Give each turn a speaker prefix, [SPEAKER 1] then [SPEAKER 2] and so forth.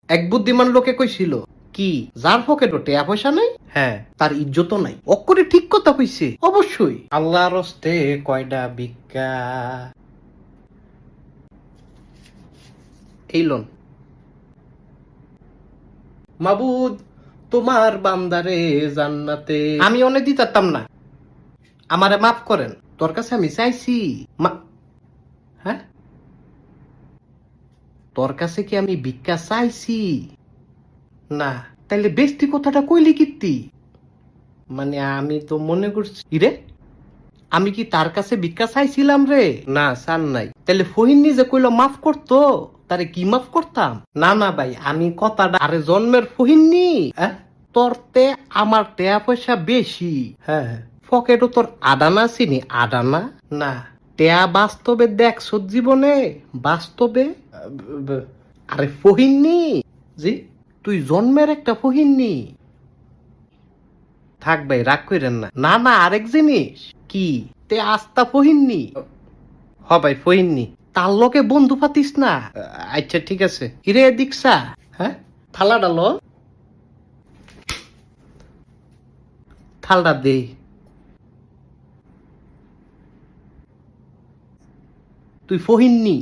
[SPEAKER 1] এক বুদ্ধিমান লোকে কইছিল কি যার পকেটে টাকা পয়সা নাই হ্যাঁ তার ইজ্জতও নাই অক্ষরে ঠিক কথা কইছে অবশ্যই আল্লাহর হস্তে কয়টা ভিক্ষা এই লোন মাবুদ তোমার বান্দারে জান্নাতে আমি অনেক দিতাম না আমারে মাফ করেন তোর কাছে আমি চাইছি হ্যাঁ তোর কাছে কি আমি ভিক্ষা চাইছি না তাইলে বেস্তি কথাটা কইলি কীর্তি মানে আমি তো মনে করছি রে আমি কি তার কাছে ভিক্ষা চাইছিলাম রে না চান নাই তাহলে ফহিন নিজে কইলো মাফ করতো তারে কি মাফ করতাম না না ভাই আমি কথাটা আরে জন্মের ফহিননি তোরতে আমার টাকা পয়সা বেশি হ্যাঁ পকেটও তোর আডানা চিনি আডানা না টেয়া বাস্তবে দেখছো জীবনে বাস্তবে আরে ফহিননি জি তুই জন্মের একটা ফহিননি থাক ভাই রাগ কইরেন না না না আরেক জিনিস কি তে আস্তা ফহিননি হ ভাই ফহিননি তার লোকে বন্ধু পাতিস না আচ্ছা ঠিক আছে হিরে দীক্ষা হ্যাঁ থালা ডালো থালটা দে তুই ফহিননি